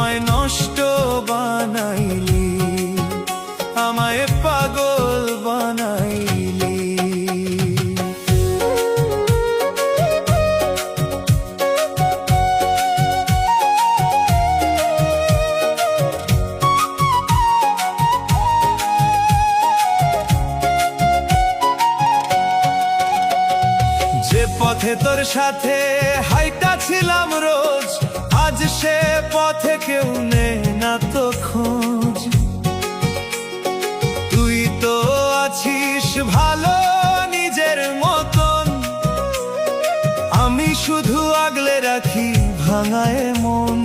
আমায় নষ্ট বানাইলি, আমায় পাগল বানাইলি। যে পথে তোর সাথে হাইটা ছিলাম রোজ, আজ সে পথে কেউ নেই না তো খোঁজ। তুই তো আছিস ভালো নিজের মতন, আমি শুধু আগলে রাখি ভাঙায় মন।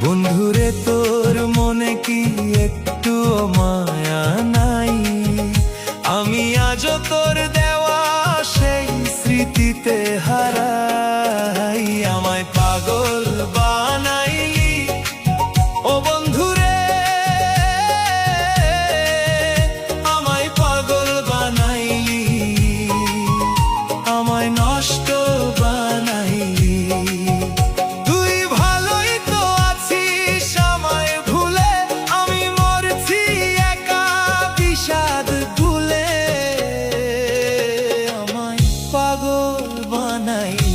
বন্ধুরে তোর মনে কি একটু মায়া নাই? আমি আজও তোর দেওয়া সেই স্মৃতিতে হারাই। আমায় পাগল বানাইলি ও বন্ধুরে, আমায় পাগল বানাইলি, আমায় নষ্ট বানাইলি। তুই ভালোই তো আছিস আমায় ভুলে, আমি মরছি একা বিষাদ ভুলে। আমায় পাগল বানাইলি।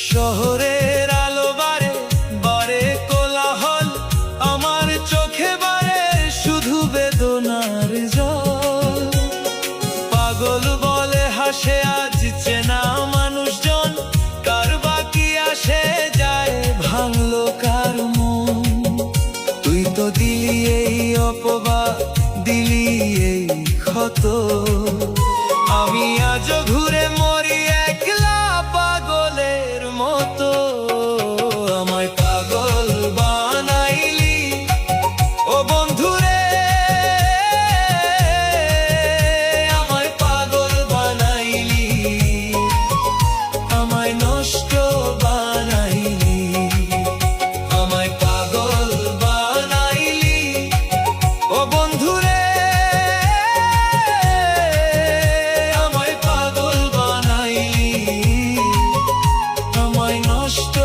শহরের আলো বারে বারে কোলাহল, আমার চোখে বারে শুধু বেদনার জল। পাগল বলে হাসে আজ চেনা মানুষজন, কার বাকি আসে যায় ভাঙলো কার মন। তুই তো দিলি এই অপবাদ, দিলি এই ক্ষত, আমি আজও ঘুরে মরি একলা পাগলের মতো। আমায় পাগল বানাইলি ও বন্ধুরে, আমায় পাগল বানাইলি, আমায় নষ্ট বানাইলি। আমায় পাগল বানাইলি ও বন্ধুরে, আমায় পাগল বানাইলি, আমায় নষ্ট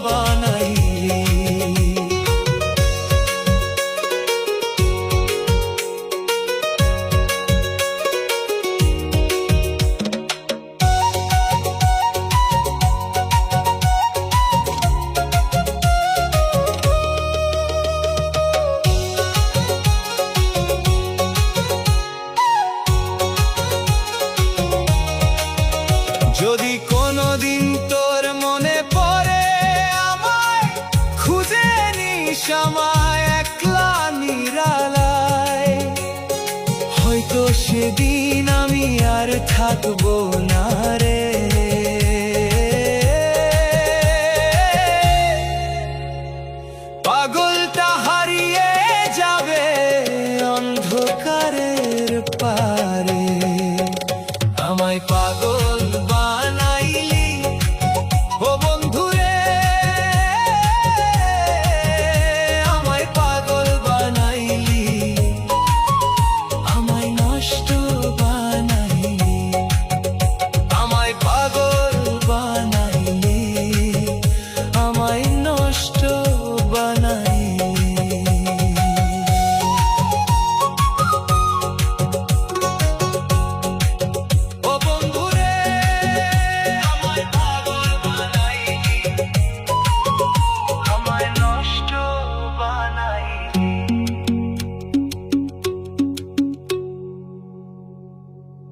বানাইলি। যদি কোনোদিন তোর মনে পড়ে আমায়, খুঁজে নিস আমায় একলা নিরালায়। হয়তো সেদিন আমি আর থাকবো না রে, পাগলটা হারিয়ে যাবে অন্ধকারের পা।